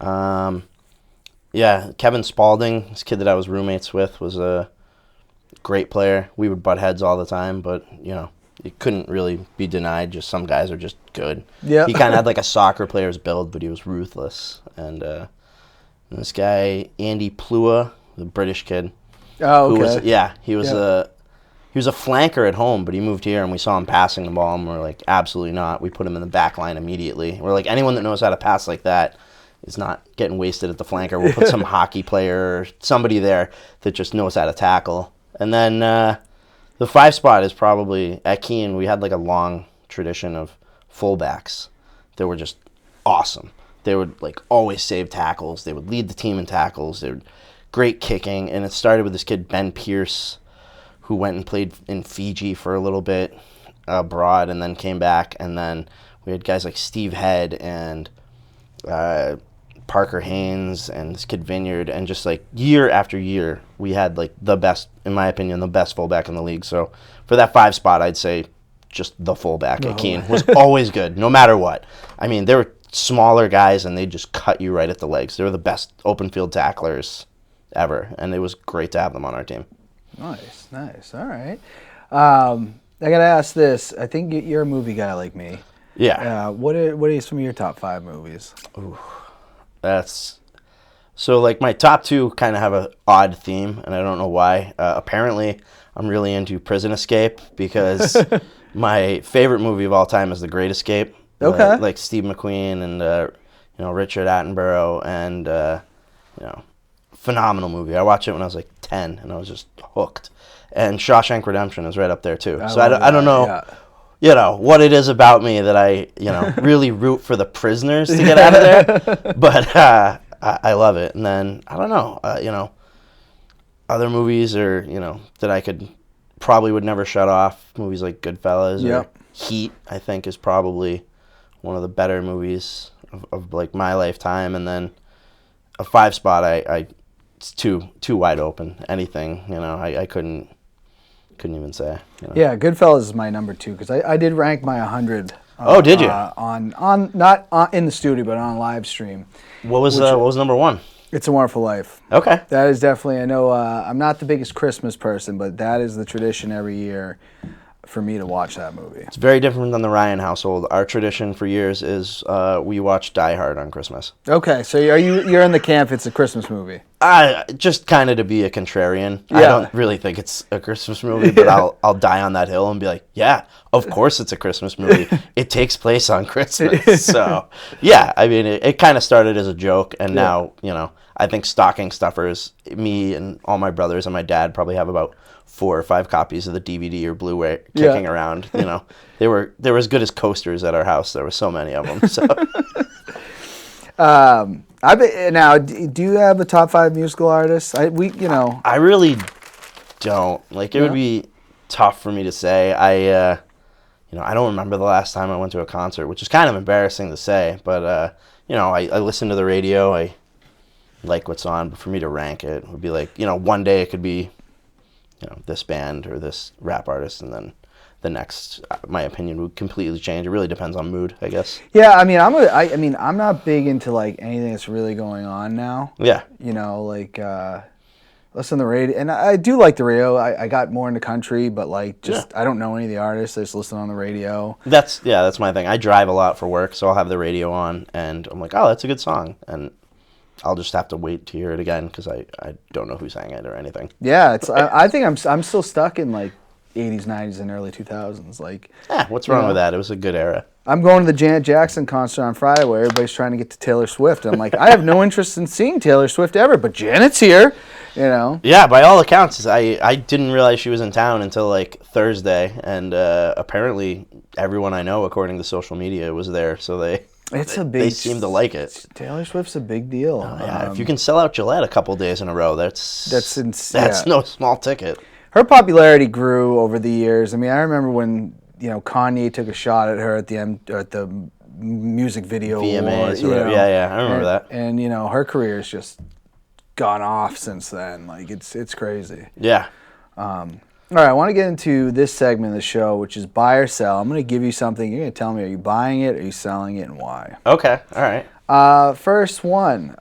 Okay. Kevin Spalding, this kid that I was roommates with, was a great player. We would butt heads all the time, but, it couldn't really be denied. Just some guys are just good. Yeah. He kind of had like a soccer player's build, but he was ruthless. And this guy, Andy Plua, the British kid. Oh, okay. He was a flanker at home, but he moved here and we saw him passing the ball and we're like, absolutely not. We put him in the back line immediately. We're like, anyone that knows how to pass like that is not getting wasted at the flanker. We'll put some hockey player or somebody there that just knows how to tackle. And then the 5 spot is probably at Keene. We had like a long tradition of fullbacks that were just awesome. They would like always save tackles. They would lead the team in tackles. They were great kicking. And it started with this kid, Ben Pierce, who went and played in Fiji for a little bit abroad and then came back. And then we had guys like Steve Head and Parker Haynes and this kid Vineyard. And just like year after year, we had like the best, in my opinion, the best fullback in the league. So for that 5 spot, I'd say just the fullback at Keene was always good, no matter what. I mean, they were smaller guys and they just cut you right at the legs. They were the best open field tacklers ever. And it was great to have them on our team. Nice. All right. I got to ask this. I think you're a movie guy like me. Yeah. What are some of your top 5 movies? Ooh, so like my top 2 kind of have an odd theme, and I don't know why. Apparently, I'm really into Prison Escape because my favorite movie of all time is The Great Escape. Okay. Like Steve McQueen and Richard Attenborough, and phenomenal movie. I watched it when I was like 10, and I was just hooked. And Shawshank Redemption is right up there too. So I don't know. Yeah. What it is about me that I, really root for the prisoners to get out of there. But I love it. And then, I don't know, other movies or, that I probably would never shut off. Movies like Goodfellas or Heat, I think, is probably one of the better movies of like my lifetime. And then a 5 spot, it's too wide open. Anything, I couldn't even say. Yeah, Goodfellas is my number 2 because I did rank my 100. Oh, did you? On not in the studio, but on live stream. What was number 1? It's a Wonderful Life. Okay. That is definitely. I know I'm not the biggest Christmas person, but that is the tradition every year for me to watch that movie. It's very different than the Ryan household. Our tradition for years is we watch Die Hard on Christmas. Okay, so you're in the camp. It's a Christmas movie. Just kind of to be a contrarian. Yeah. I don't really think it's a Christmas movie, but I'll die on that hill and be like, yeah, of course it's a Christmas movie. It takes place on Christmas. So, yeah, I mean, it kind of started as a joke, and now, I think stocking stuffers, me and all my brothers and my dad probably have about 4 or 5 copies of the DVD or Blu-ray kicking around. They were as good as coasters at our house. There were so many of them. So. Now, do you have a top 5 musical artists? I really don't. Like, it would be tough for me to say. I don't remember the last time I went to a concert, which is kind of embarrassing to say. But I listen to the radio. I like what's on. But for me to rank it would be like, one day it could be, this band or this rap artist, and then the next, my opinion would completely change. It really depends on mood, I guess. Yeah, I mean, I'm not big into like anything that's really going on now. Yeah. Listen to the radio, and I do like the radio. I got more into country, but I don't know any of the artists. I just listen on the radio. That's my thing. I drive a lot for work, so I'll have the radio on, and I'm like, oh, that's a good song, and I'll just have to wait to hear it again because I don't know who sang it or anything. Yeah, I think I'm still stuck in like 80s, 90s, and early 2000s. What's wrong with that? It was a good era. I'm going to the Janet Jackson concert on Friday where everybody's trying to get to Taylor Swift. I'm like, I have no interest in seeing Taylor Swift ever, but Janet's here, Yeah, by all accounts, I didn't realize she was in town until like Thursday, and apparently everyone I know, according to social media, was there, so they seem to like it. Taylor Swift's a big deal. If you can sell out Gillette a couple days in a row, that's no small ticket. Her popularity grew over the years. I mean, I remember when Kanye took a shot at her at the music video VMAs. award, I remember that. And her career has just gone off since then. Like it's crazy. Yeah. All right, I want to get into this segment of the show, which is buy or sell. I'm going to give you something. You're going to tell me, are you buying it, are you selling it, and why? Okay, all right. First one,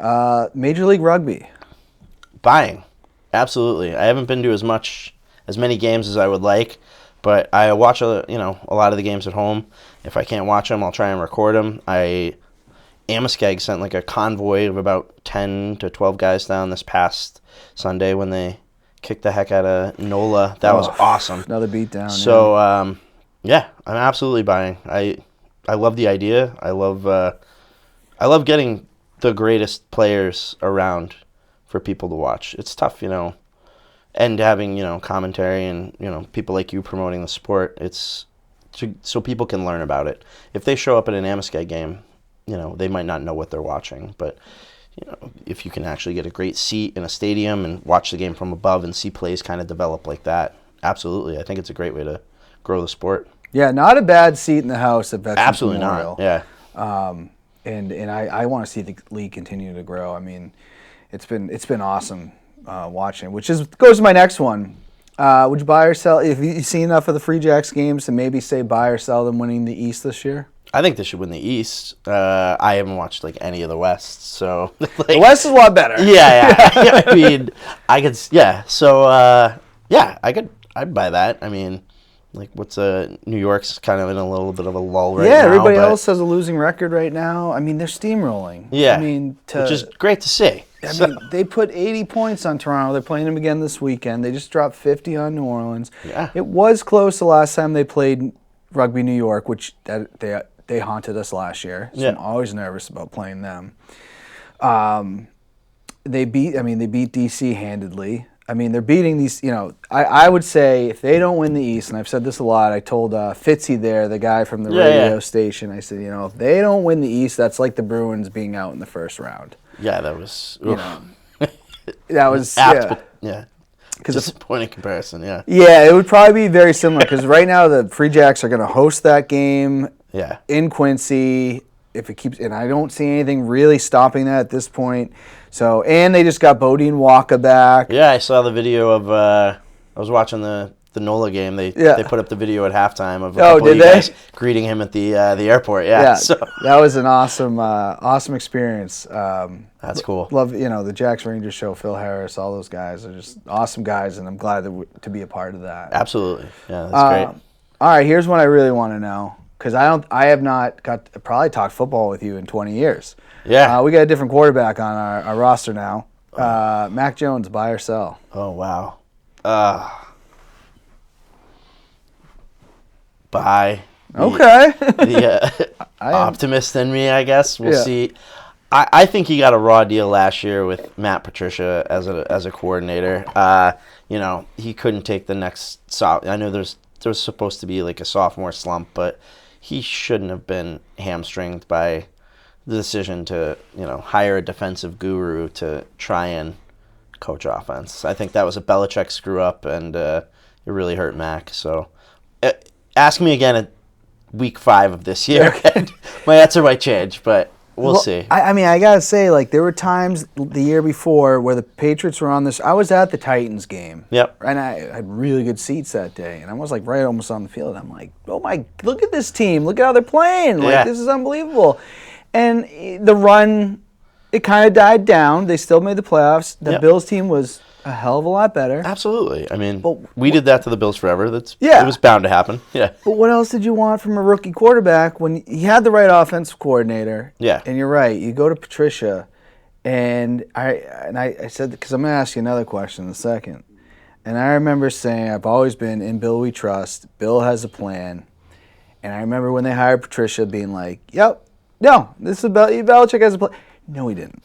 Major League Rugby. Buying, absolutely. I haven't been to as many games as I would like, but I watch a lot of the games at home. If I can't watch them, I'll try and record them. Amoskeag sent like a convoy of about 10 to 12 guys down this past Sunday when they kicked the heck out of NOLA. That was awesome. Another beatdown. So, I'm absolutely buying. I love the idea. I love getting the greatest players around for people to watch. It's tough, and having, commentary and, people like you promoting the sport. It's so people can learn about it. If they show up at an Amoskeag game, they might not know what they're watching, but if you can actually get a great seat in a stadium and watch the game from above and see plays kind of develop like that, absolutely. I think it's a great way to grow the sport. Yeah, not a bad seat in the house at Veterans Absolutely Memorial. Not, yeah. And I want to see the league continue to grow. I mean, it's been awesome watching, goes to my next one. Would you buy or sell, if you see enough of the Free Jacks games, to maybe say buy or sell them winning the East this year? I think they should win the East. I haven't watched any of the West, so the West is a lot better. Yeah. I mean, I could. Yeah. So I'd buy that. I mean, like what's New York's kind of in a little bit of a lull right now. Yeah, everybody else has a losing record right now. I mean, they're steamrolling. Yeah, I mean, which is great to see. I mean, they put 80 points on Toronto. They're playing them again this weekend. They just dropped 50 on New Orleans. Yeah. It was close the last time they played Rugby New York, which they haunted us last year. So I'm always nervous about playing them. They beat DC handedly. I mean, they're beating these, I would say if they don't win the East, and I've said this a lot, I told Fitzy there, the guy from the radio station, I said, if they don't win the East, that's like the Bruins being out in the first round. Yeah, that was... that was... Disappointing comparison, yeah. Yeah, it would probably be very similar, because right now the Free Jacks are going to host that game in Quincy. If it keeps, and I don't see anything really stopping that at this point. So, and they just got Bodine Waka back. Yeah, I saw the video of. I was watching the NOLA game. They put up the video at halftime of a couple of you guys greeting him at the airport. Yeah, so that was an awesome experience. That's cool. Love the Jacks Rangers show. Phil Harris, all those guys are just awesome guys, and I'm glad to be a part of that. Absolutely, yeah, that's great. All right, here's what I really want to know. Because I have not probably talked football with you in 20 years. Yeah. We got a different quarterback on our roster now. Mac Jones, buy or sell? Oh, wow. Buy. Okay. The optimist in me, I guess. We'll see. I think he got a raw deal last year with Matt Patricia as a coordinator. He couldn't take the next I know there was supposed to be like a sophomore slump, but he shouldn't have been hamstringed by the decision to, hire a defensive guru to try and coach offense. I think that was a Belichick screw up, and it really hurt Mac. So ask me again at week 5 of this year. My answer might change, but we'll see. I mean, I got to say, there were times the year before where the Patriots were on this. I was at the Titans game. Yep. And I had really good seats that day. And I was, right almost on the field. I'm like, oh, my, look at this team. Look at how they're playing. This is unbelievable. And the run, it kind of died down. They still made the playoffs. The Bills team was a hell of a lot better. Absolutely. I mean, we did that to the Bills forever. It was bound to happen. Yeah. But what else did you want from a rookie quarterback when he had the right offensive coordinator? Yeah. And you're right. You go to Patricia, and I said, because I'm going to ask you another question in a second. And I remember saying, I've always been in Bill we trust. Bill has a plan. And I remember when they hired Patricia being like, this is Belichick has a plan. No, he didn't.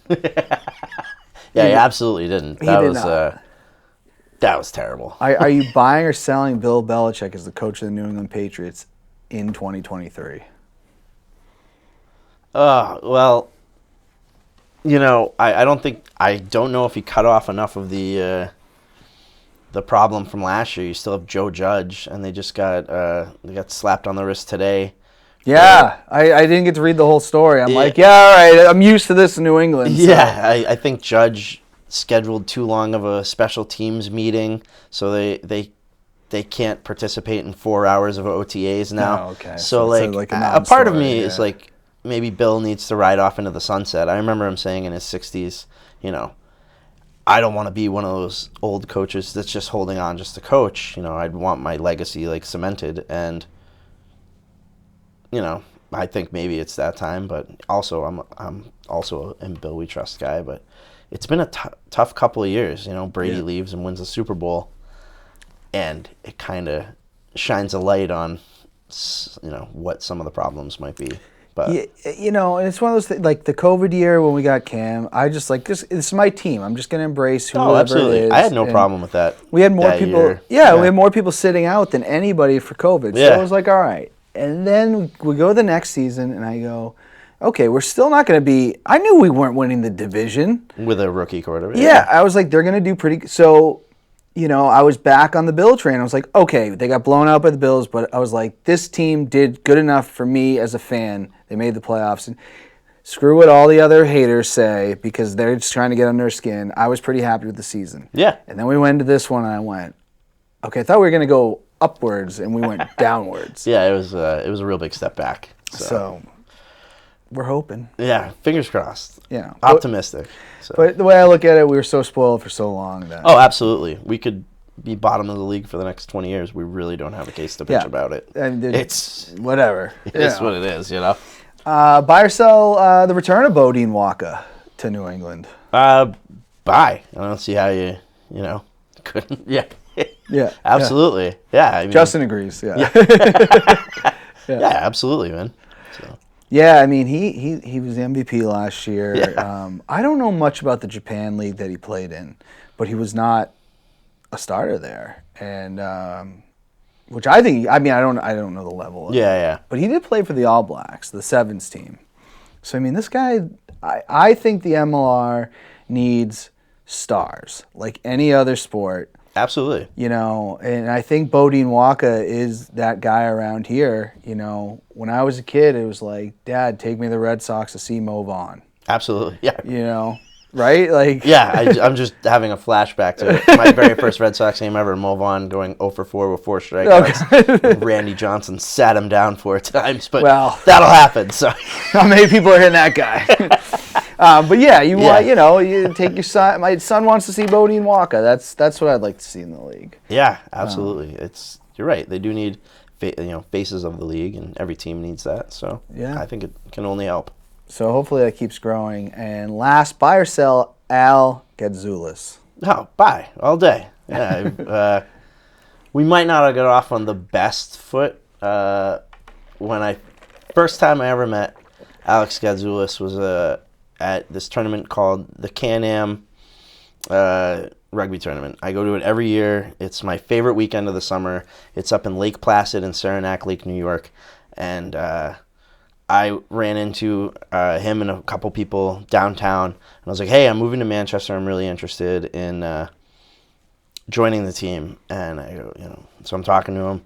He absolutely didn't. That was terrible. Are you buying or selling Bill Belichick as the coach of the New England Patriots in 2023? Well, I don't know if he cut off enough of the problem from last year. You still have Joe Judge, and they got slapped on the wrist today. Yeah, I didn't get to read the whole story. I'm all right, I'm used to this in New England. So. Yeah, I think Judge scheduled too long of a special teams meeting, so they can't participate in 4 hours of OTAs now. Oh, okay. So a part of me is maybe Bill needs to ride off into the sunset. I remember him saying in his 60s, I don't want to be one of those old coaches that's just holding on just to coach. I'd want my legacy cemented, and I think maybe it's that time, but also I'm also a Bill we trust guy, but it's been a tough couple of years. Brady leaves and wins the Super Bowl, and it kind of shines a light on, what some of the problems might be. But and it's one of those things, like the COVID year when we got Cam, I just this is my team. I'm just going to embrace whoever absolutely. it is. I had no problem with that. We had more people. Year. We had more people sitting out than anybody for COVID. So it was all right. And then we go to the next season, and I go, okay, we're still not going to be. I knew we weren't winning the division with a rookie quarterback. Yeah, I was like, they're going to do pretty. So, I was back on the Bill train. I was like, okay, they got blown out by the Bills, but I was like, this team did good enough for me as a fan. They made the playoffs, and screw what all the other haters say because they're just trying to get under our skin. I was pretty happy with the season. Yeah. And then we went to this one, and I went, okay, I thought we were going to go upwards, and we went downwards. Yeah, it was a real big step back. So we're hoping. Yeah, fingers crossed. Optimistic. But the way I look at it, we were so spoiled for so long that. Oh, absolutely. We could be bottom of the league for the next 20 years, we really don't have a case to pitch about it. And It's whatever. It's what it is, you know. Buy or sell the return of Bodine Waka to New England. Buy. I don't see how you couldn't. Yeah. Yeah. Absolutely. Yeah. I mean, Justin agrees. Yeah. Yeah, absolutely, man. So. Yeah, I mean, he was the MVP last year. Yeah. I don't know much about the Japan League that he played in, but he was not a starter there, and which I think. I mean, I don't know the level. Of yeah. But he did play for the All Blacks, the Sevens team. So I mean, this guy. I think the MLR needs stars like any other sport. Absolutely. You know, and I think Bodine Waka is that guy around here. You know, when I was a kid, it was like, Dad, take me to the Red Sox to see Mo Vaughn. Absolutely. Yeah. You know, right? Like. Yeah, I'm just having a flashback to my very first Red Sox game ever. Mo Vaughn going 0 for 4 with 4 strikeouts. Okay. Randy Johnson sat him down 4 times, but well, that'll happen. So not many people are hitting that guy. But yeah, you take your son. My son wants to see Bodine Waka. That's what I'd like to see in the league. Yeah, absolutely. You're right. They do need faces of the league, and every team needs that. So yeah, I think it can only help. So hopefully that keeps growing. And last, buy or sell Al Gadzoulis. Oh, buy all day. Yeah, we might not have got off on the best foot. First time I ever met Alex Gadzoulis was at this tournament called the Can-Am Rugby Tournament. I go to it every year. It's my favorite weekend of the summer. It's up in Lake Placid in Saranac Lake, New York. And I ran into him and a couple people downtown. And I was like, hey, I'm moving to Manchester. I'm really interested in joining the team. And I go, so I'm talking to him.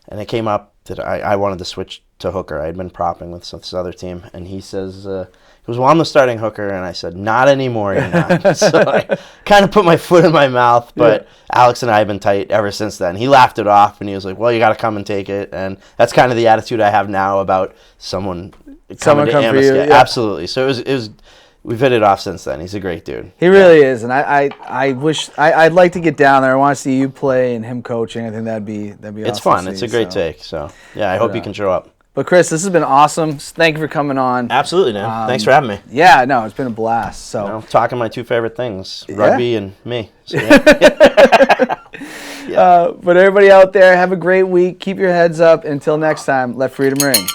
And it came up that I wanted to switch to hooker. I had been propping with this other team. And he says, he goes, well, I'm the starting hooker. And I said, not anymore, you're not. So I kind of put my foot in my mouth. But Alex and I have been tight ever since then. He laughed it off, and he was like, well, you got to come and take it. And that's kind of the attitude I have now about someone coming to Amherst. Yeah. Absolutely. So it was we've hit it off since then. He's a great dude. He really is. And I wish I'd like to get down there. I want to see you play and him coaching. I think that'd be awesome. It's fun. It's a great take. So yeah, I hope you can show up. But Chris, this has been awesome. Thank you for coming on. Absolutely, man. Thanks for having me. Yeah, no, it's been a blast. So talking my two favorite things, rugby and me. So, yeah. But everybody out there, have a great week. Keep your heads up. Until next time, let freedom ring.